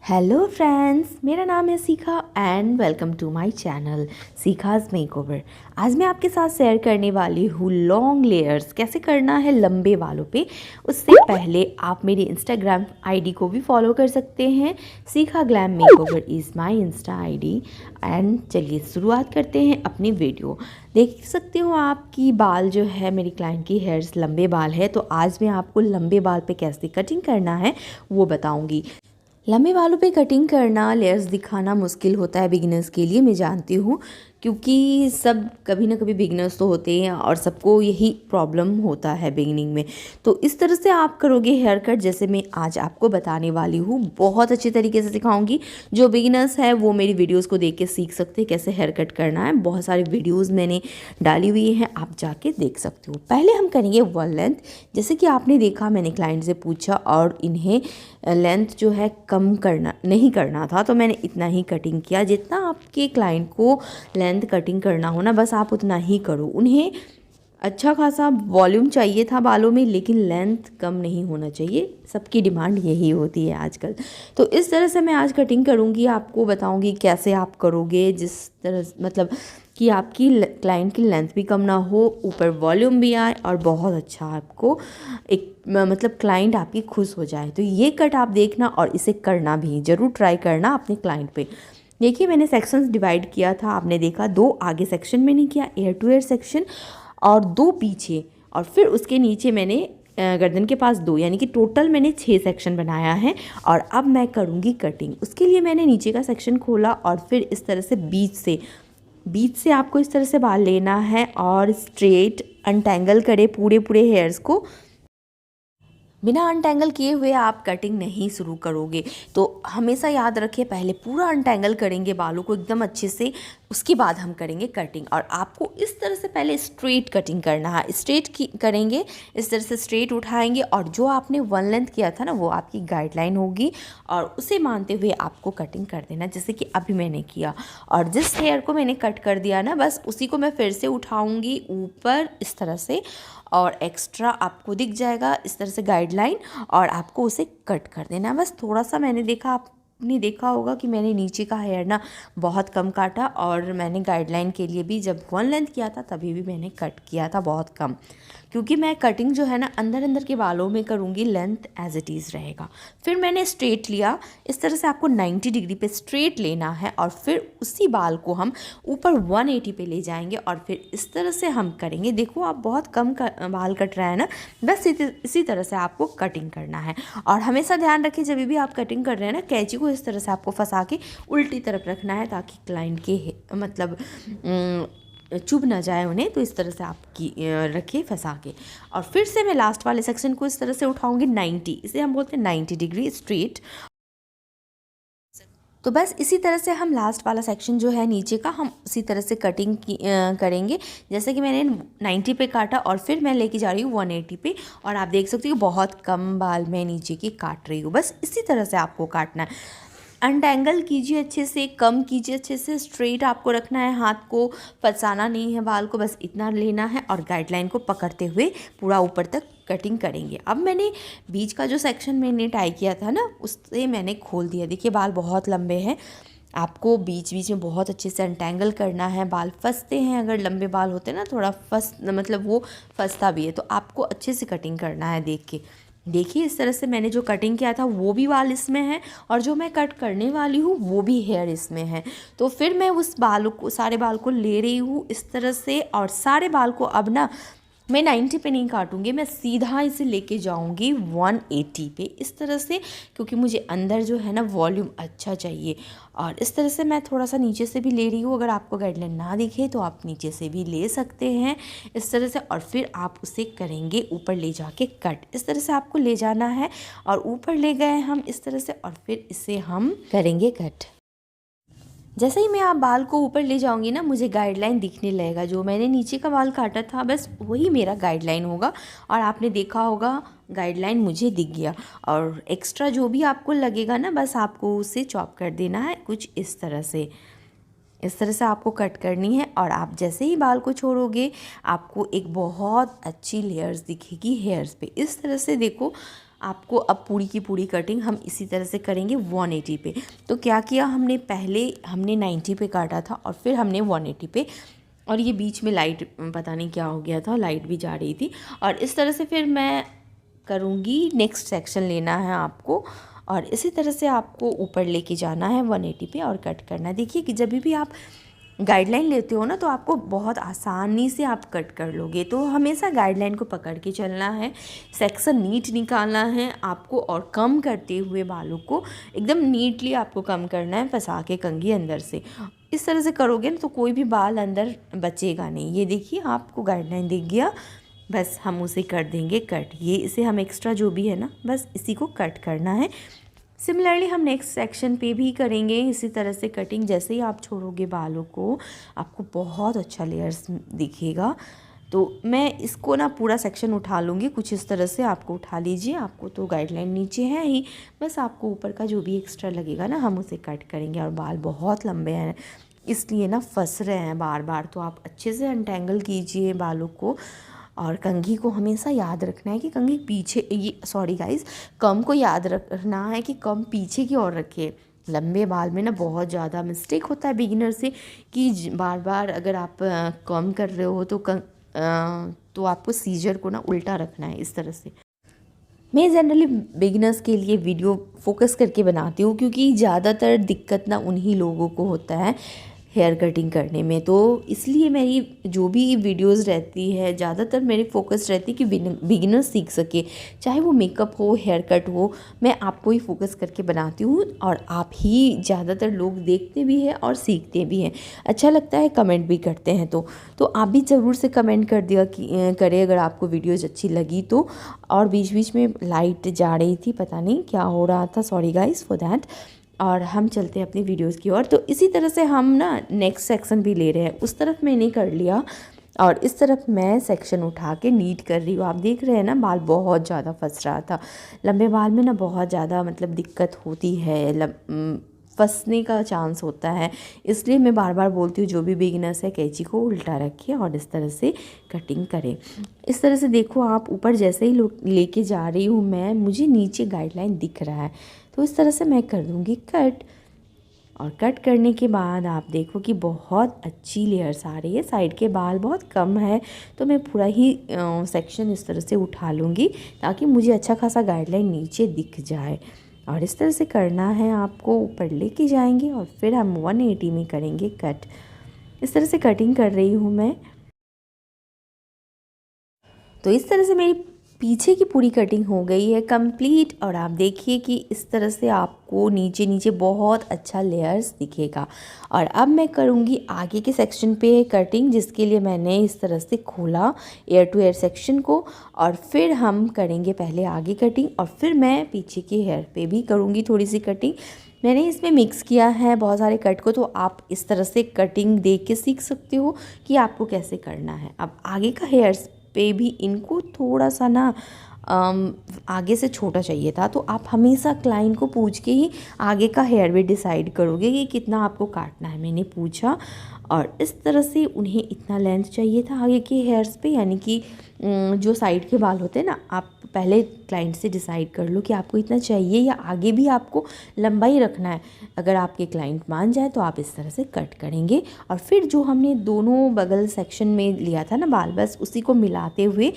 Hello friends, मेरा नाम है Sikha and welcome to my channel Sikha's makeover. आज मैं आपके साथ शेयर करने वाली हूँ लॉन्ग लेयर्स कैसे करना है लंबे बालों पे। उससे पहले आप मेरी इंस्टाग्राम आईडी को भी फॉलो कर सकते हैं। सीखा glam makeover is my Insta ID. And चलिए शुरुआत करते हैं अपनी वीडियो। देख सकते हो आपकी बाल जो है, मेरी क्लाइंट की हेयर्स लंबे बाल है, तो आज मैं आपको लंबे बाल पे कैसे कटिंग करना है वो बताऊँगी। लंबे बालों पे कटिंग करना, लेयर्स दिखाना मुश्किल होता है बिगिनर्स के लिए, मैं जानती हूँ, क्योंकि सब कभी ना कभी बिगिनर्स तो होते हैं और सबको यही प्रॉब्लम होता है बिगिनिंग में। तो इस तरह से आप करोगे हेयर कट जैसे मैं आज आपको बताने वाली हूँ, बहुत अच्छे तरीके से सिखाऊंगी। जो बिगिनर्स है वो मेरी वीडियोस को देख के सीख सकते हैं कैसे हेयर कट करना है। बहुत सारी वीडियोज़ मैंने डाली हुई हैं, आप जाके देख सकते हो। पहले हम करेंगे वन लेंथ। जैसे कि आपने देखा, मैंने क्लाइंट से पूछा और इन्हें लेंथ जो है कम करना नहीं करना था, तो मैंने इतना ही कटिंग किया। जितना आपके क्लाइंट को लेंथ कटिंग करना हो ना, बस आप उतना ही करो। उन्हें अच्छा खासा वॉल्यूम चाहिए था बालों में, लेकिन लेंथ कम नहीं होना चाहिए। सबकी डिमांड यही होती है आजकल। तो इस तरह से मैं आज कटिंग करूँगी, आपको बताऊँगी कैसे आप करोगे, जिस तरह मतलब कि आपकी क्लाइंट की लेंथ भी कम ना हो, ऊपर वॉल्यूम भी आए और बहुत अच्छा आपको एक मतलब क्लाइंट आपकी खुश हो जाए। तो ये कट आप देखना और इसे करना भी ज़रूर, ट्राई करना अपने क्लाइंट पे। देखिए, मैंने सेक्शंस डिवाइड किया था, आपने देखा, दो आगे सेक्शन मैंने किया, एयर टू एयर सेक्शन, और दो पीछे, और फिर उसके नीचे मैंने गर्दन के पास दो, यानी कि टोटल मैंने 6 सेक्शन बनाया है। और अब मैं करूँगी कटिंग। उसके लिए मैंने नीचे का सेक्शन खोला और फिर इस तरह से बीच से आपको इस तरह से बाल लेना है और स्ट्रेट अनटेंगल करें पूरे पूरे हेयर्स को। बिना अनटेंगल किए हुए आप कटिंग नहीं शुरू करोगे। तो हमेशा याद रखिए, पहले पूरा अनटेंगल करेंगे बालों को एकदम अच्छे से, उसके बाद हम करेंगे कटिंग। और आपको इस तरह से पहले स्ट्रेट कटिंग करना है। स्ट्रेट करेंगे, इस तरह से स्ट्रेट उठाएंगे, और जो आपने वन लेंथ किया था ना, वो आपकी गाइडलाइन होगी, और उसे मानते हुए आपको कटिंग कर देना, जैसे कि अभी मैंने किया। और जिस हेयर को मैंने कट कर दिया ना, बस उसी को मैं फिर से उठाऊंगी ऊपर इस तरह से, और एक्स्ट्रा आपको दिख जाएगा इस तरह से गाइडलाइन, और आपको उसे कट कर देना है। बस थोड़ा सा मैंने देखा, आपने देखा होगा कि मैंने नीचे का हेयर ना बहुत कम काटा, और मैंने गाइडलाइन के लिए भी जब वन लेंथ किया था तभी भी मैंने कट किया था बहुत कम, क्योंकि मैं कटिंग जो है ना अंदर अंदर के बालों में करूँगी, लेंथ एज इट इज़ रहेगा। फिर मैंने स्ट्रेट लिया, इस तरह से आपको 90 डिग्री पे स्ट्रेट लेना है, और फिर उसी बाल को हम ऊपर 180 पे ले जाएंगे, और फिर इस तरह से हम करेंगे। देखो, आप बहुत कम बाल कट रहा है ना, बस इसी तरह से आपको कटिंग करना है। और हमेशा ध्यान रखिए, जब भी आप कटिंग कर रहे हैं ना, कैंची को इस तरह से आपको फंसा के उल्टी तरफ रखना है, ताकि क्लाइंट के मतलब चुभ ना जाए उन्हें। तो इस तरह से आप रखिए फंसा के, और फिर से मैं लास्ट वाले सेक्शन को इस तरह से उठाऊंगी 90, इसे हम बोलते हैं 90 डिग्री स्ट्रेट। तो बस इसी तरह से हम लास्ट वाला सेक्शन जो है नीचे का, हम उसी तरह से कटिंग करेंगे। जैसे कि मैंने 90 पे काटा और फिर मैं लेके जा रही हूँ 180 पे, और आप देख सकते हो बहुत कम बाल मैं नीचे की काट रही हूँ। बस इसी तरह से आपको काटना है। अनटेंगल कीजिए अच्छे से, कम कीजिए अच्छे से, स्ट्रेट आपको रखना है, हाथ को फंसाना नहीं है बाल को, बस इतना लेना है, और गाइडलाइन को पकड़ते हुए पूरा ऊपर तक कटिंग करेंगे। अब मैंने बीच का जो सेक्शन मैंने टाई किया था ना, उससे मैंने खोल दिया। देखिए, बाल बहुत लंबे हैं, आपको बीच बीच में बहुत अच्छे से अनटेंगल करना है। बाल फंसते हैं, अगर लंबे बाल होते हैं ना, थोड़ा मतलब वो फंसता भी है, तो आपको अच्छे से कटिंग करना है। देख के देखिए, इस तरह से मैंने जो कटिंग किया था वो भी बाल इसमें है, और जो मैं कट करने वाली हूँ वो भी हेयर इसमें है। तो फिर मैं उस बालों को, सारे बाल को ले रही हूँ इस तरह से, और सारे बाल को अब ना मैं 90 पे नहीं काटूंगी, मैं सीधा इसे लेके जाऊंगी 180 पे इस तरह से, क्योंकि मुझे अंदर जो है ना वॉल्यूम अच्छा चाहिए। और इस तरह से मैं थोड़ा सा नीचे से भी ले रही हूँ, अगर आपको गाइडलाइन ना दिखे तो आप नीचे से भी ले सकते हैं इस तरह से। और फिर आप उसे करेंगे ऊपर ले जाके कट, इस तरह से आपको ले जाना है, और ऊपर ले गए हम इस तरह से, और फिर इसे हम करेंगे कट। जैसे ही मैं आप बाल को ऊपर ले जाऊंगी ना, मुझे गाइडलाइन दिखने लगेगा। जो मैंने नीचे का बाल काटा था, बस वही मेरा गाइडलाइन होगा, और आपने देखा होगा गाइडलाइन मुझे दिख गया। और एक्स्ट्रा जो भी आपको लगेगा ना, बस आपको उसे चॉप कर देना है कुछ इस तरह से। इस तरह से आपको कट करनी है, और आप जैसे ही बाल को छोड़ोगे, आपको एक बहुत अच्छी लेयर्स दिखेगी हेयर्स पे। इस तरह से देखो, आपको अब पूरी की पूरी कटिंग हम इसी तरह से करेंगे 180 पे। तो क्या किया हमने, पहले हमने 90 पे काटा था और फिर हमने 180 पे, और ये बीच में लाइट पता नहीं क्या हो गया था, लाइट भी जा रही थी। और इस तरह से फिर मैं करूँगी, नेक्स्ट सेक्शन लेना है आपको और इसी तरह से आपको ऊपर लेके जाना है 180 पे और कट करना है। देखिए कि जब भी आप गाइडलाइन लेते हो ना तो आपको बहुत आसानी से आप कट कर लोगे। तो हमेशा गाइडलाइन को पकड़ के चलना है, सेक्शन नीट निकालना है आपको और कम करते हुए बालों को एकदम नीटली आपको कम करना है, फंसा के कंघी अंदर से। इस तरह से करोगे ना तो कोई भी बाल अंदर बचेगा नहीं। ये देखिए आपको गाइडलाइन दिख गया, बस हम उसे कर देंगे कट। ये इसे हम एक्स्ट्रा जो भी है ना बस इसी को कट करना है। सिमिलरली हम नेक्स्ट सेक्शन पे भी करेंगे इसी तरह से कटिंग। जैसे ही आप छोड़ोगे बालों को आपको बहुत अच्छा लेयर्स दिखेगा। तो मैं इसको ना पूरा सेक्शन उठा लूँगी, कुछ इस तरह से आपको उठा लीजिए। आपको तो गाइडलाइन नीचे है ही, बस आपको ऊपर का जो भी एक्स्ट्रा लगेगा ना हम उसे कट करेंगे। और बाल बहुत लंबे हैं इसलिए ना फंस रहे हैं बार बार, तो आप अच्छे से अनटेंगल कीजिए बालों को। और कंघी को हमेशा याद रखना है कि कंघी पीछे, ये सॉरी गाइस, कम को याद रखना है कि कम पीछे की ओर रखे। लंबे बाल में ना बहुत ज़्यादा मिस्टेक होता है बिगिनर से कि बार बार अगर आप कम कर रहे हो तो आपको सीजर को ना उल्टा रखना है इस तरह से। मैं जनरली बिगिनर्स के लिए वीडियो फोकस करके बनाती हूँ क्योंकि ज़्यादातर दिक्कत ना उन्हीं लोगों को होता है हेयर कटिंग करने में। तो इसलिए मेरी जो भी वीडियोस रहती है ज़्यादातर मेरी फोकस रहती है कि बिगिनर सीख सके, चाहे वो मेकअप हो, हेयर कट हो, मैं आपको ही फोकस करके बनाती हूँ और आप ही ज़्यादातर लोग देखते भी हैं और सीखते भी हैं। अच्छा लगता है, कमेंट भी करते हैं। तो आप भी ज़रूर से कमेंट कर दिया कि करें अगर आपको वीडियोज़ अच्छी लगी तो। और बीच बीच में लाइट जा रही थी, पता नहीं क्या हो रहा था, सॉरी गाइस फॉर दैट। और हम चलते हैं अपनी वीडियोस की ओर। तो इसी तरह से हम ना नेक्स्ट सेक्शन भी ले रहे हैं। उस तरफ मैंने कर लिया और इस तरफ मैं सेक्शन उठा के नीट कर रही हूँ। आप देख रहे हैं ना बाल बहुत ज़्यादा फंस रहा था। लंबे बाल में ना बहुत ज़्यादा मतलब दिक्कत होती है, फंसने का चांस होता है। इसलिए मैं बार बार बोलती हूँ जो भी बिगिनर्स है कैंची को उल्टा रखें और इस तरह से कटिंग करें। इस तरह से देखो आप ऊपर जैसे ही लेके जा रही हूँ मैं, मुझे नीचे गाइडलाइन दिख रहा है तो इस तरह से मैं कर दूँगी कट। और कट करने के बाद आप देखो कि बहुत अच्छी लेयर्स आ रही है। साइड के बाल बहुत कम है तो मैं पूरा ही सेक्शन इस तरह से उठा लूँगी ताकि मुझे अच्छा खासा गाइडलाइन नीचे दिख जाए। और इस तरह से करना है आपको, ऊपर लेके जाएंगे और फिर हम 180 में करेंगे कट। इस तरह से कटिंग कर रही हूँ मैं। तो इस तरह से मेरी पीछे की पूरी कटिंग हो गई है कंप्लीट। और आप देखिए कि इस तरह से आपको नीचे नीचे बहुत अच्छा लेयर्स दिखेगा। और अब मैं करूँगी आगे के सेक्शन पे कटिंग, जिसके लिए मैंने इस तरह से खोला एयर टू एयर सेक्शन को। और फिर हम करेंगे पहले आगे कटिंग और फिर मैं पीछे के हेयर पे भी करूँगी थोड़ी सी कटिंग। मैंने इसमें मिक्स किया है बहुत सारे कट को, तो आप इस तरह से कटिंग देख के सीख सकते हो कि आपको कैसे करना है। अब आगे का हेयर्स पे भी इनको थोड़ा सा ना आगे से छोटा चाहिए था, तो आप हमेशा क्लाइंट को पूछ के ही आगे का हेयर भी डिसाइड करोगे कि कितना आपको काटना है। मैंने पूछा और इस तरह से उन्हें इतना लेंथ चाहिए था आगे के हेयर्स पे, यानी कि जो साइड के बाल होते हैं ना, आप पहले क्लाइंट से डिसाइड कर लो कि आपको इतना चाहिए या आगे भी आपको लंबा ही रखना है। अगर आपके क्लाइंट मान जाए तो आप इस तरह से कट करेंगे। और फिर जो हमने दोनों बगल सेक्शन में लिया था ना बाल, बस उसी को मिलाते हुए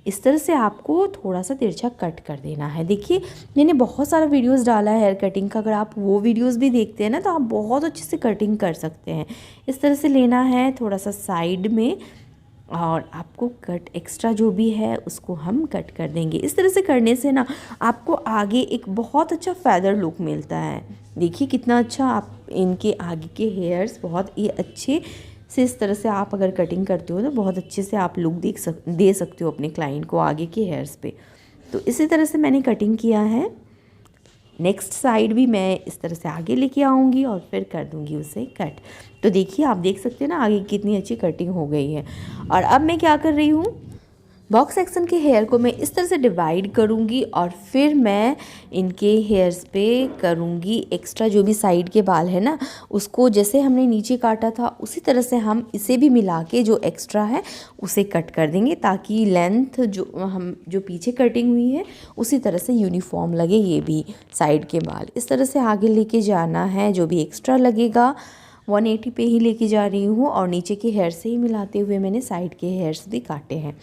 इस तरह से आपको थोड़ा सा तिरछा कट कर देना है। देखिए मैंने बहुत सारा वीडियोस डाला है हेयर कटिंग का, अगर आप वो वीडियोस भी देखते हैं ना तो आप बहुत अच्छे से कटिंग कर सकते हैं। इस तरह से लेना है थोड़ा सा साइड में और आपको कट एक्स्ट्रा जो भी है उसको हम कट कर देंगे। इस तरह से करने से ना आपको आगे एक बहुत अच्छा फेदर लुक मिलता है। देखिए कितना अच्छा आप इनके आगे के हेयर्स बहुत ही अच्छे से, इस तरह से आप अगर कटिंग करते हो तो बहुत अच्छे से आप लुक दे सकते हो अपने क्लाइंट को आगे के हेयर्स पे। तो इसी तरह से मैंने कटिंग किया है। नेक्स्ट साइड भी मैं इस तरह से आगे लेके आऊँगी और फिर कर दूँगी उसे कट। तो देखिए आप देख सकते हैं ना आगे कितनी अच्छी कटिंग हो गई है। और अब मैं क्या कर रही हूँ, बॉक्स सेक्शन के हेयर को मैं इस तरह से डिवाइड करूँगी और फिर मैं इनके हेयर्स पे करूँगी एक्स्ट्रा जो भी साइड के बाल है ना, उसको जैसे हमने नीचे काटा था उसी तरह से हम इसे भी मिला के जो एक्स्ट्रा है उसे कट कर देंगे, ताकि लेंथ जो पीछे कटिंग हुई है उसी तरह से यूनिफॉर्म लगे। ये भी साइड के बाल इस तरह से आगे लेके जाना है, जो भी एक्स्ट्रा लगेगा 180 पे ही लेके जा रही हूँ और नीचे के हेयर से ही मिलाते हुए मैंने साइड के हेयर्स भी काटे हैं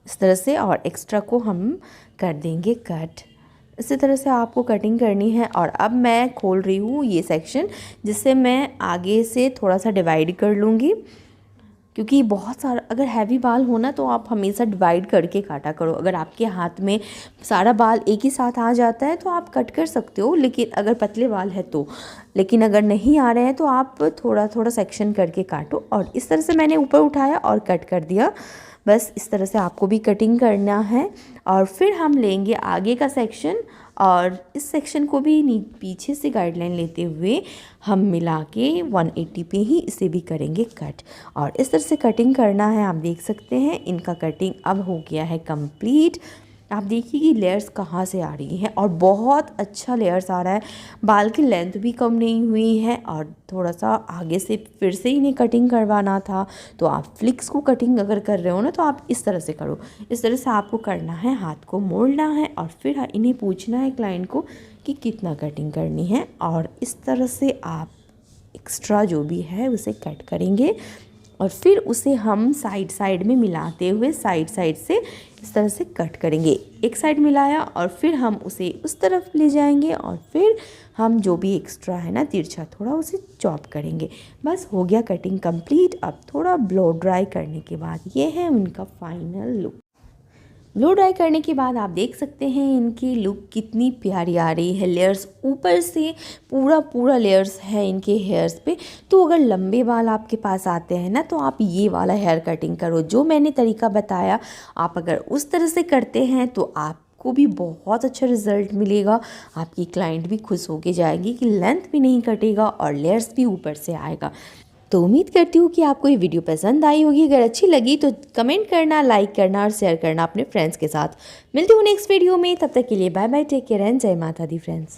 इस तरह से, और एक्स्ट्रा को हम कर देंगे कट। इसी तरह से आपको कटिंग करनी है। और अब मैं खोल रही हूँ ये सेक्शन, जिससे मैं आगे से थोड़ा सा डिवाइड कर लूँगी, क्योंकि बहुत सारा अगर हैवी बाल हो ना तो आप हमेशा डिवाइड करके काटा करो। अगर आपके हाथ में सारा बाल एक ही साथ आ जाता है तो आप कट कर सकते हो, लेकिन अगर पतले बाल है तो, लेकिन अगर नहीं आ रहे हैं तो आप थोड़ा थोड़ा सेक्शन करके काटो। और इस तरह से मैंने ऊपर उठाया और कट कर दिया। बस इस तरह से आपको भी कटिंग करना है। और फिर हम लेंगे आगे का सेक्शन और इस सेक्शन को भी पीछे से गाइडलाइन लेते हुए हम मिला के 180 पे ही इसे भी करेंगे कट। और इस तरह से कटिंग करना है। आप देख सकते हैं इनका कटिंग अब हो गया है कंप्लीट। आप देखिए कि लेयर्स कहाँ से आ रही हैं और बहुत अच्छा लेयर्स आ रहा है। बाल की लेंथ भी कम नहीं हुई है और थोड़ा सा आगे से फिर से इन्हें कटिंग करवाना था, तो आप फ्लिक्स को कटिंग अगर कर रहे हो ना तो आप इस तरह से करो। इस तरह से आपको करना है, हाथ को मोड़ना है और फिर इन्हें पूछना है क्लाइंट को कि कितना कटिंग करनी है, और इस तरह से आप एक्स्ट्रा जो भी है उसे कट करेंगे। और फिर उसे हम साइड में मिलाते हुए साइड से इस तरह से कट करेंगे। एक साइड मिलाया और फिर हम उसे उस तरफ ले जाएंगे और फिर हम जो भी एक्स्ट्रा है ना तिरछा थोड़ा उसे चॉप करेंगे। बस हो गया कटिंग कंप्लीट। अब थोड़ा ब्लो ड्राई करने के बाद ये है उनका फाइनल लुक। ब्लो ड्राई करने के बाद आप देख सकते हैं इनकी लुक कितनी प्यारी आ रही है। लेयर्स ऊपर से पूरा लेयर्स है इनके हेयर्स पे। तो अगर लंबे बाल आपके पास आते हैं ना तो आप ये वाला हेयर कटिंग करो, जो मैंने तरीका बताया। आप अगर उस तरह से करते हैं तो आपको भी बहुत अच्छा रिजल्ट मिलेगा। आपकी क्लाइंट भी खुश होके जाएगी कि लेंथ भी नहीं कटेगा और लेयर्स भी ऊपर से आएगा। तो उम्मीद करती हूँ कि आपको ये वीडियो पसंद आई होगी। अगर अच्छी लगी तो कमेंट करना, लाइक करना और शेयर करना अपने फ्रेंड्स के साथ। मिलती हूँ नेक्स्ट वीडियो में, तब तक के लिए bye bye, take care and जय माता दी फ्रेंड्स।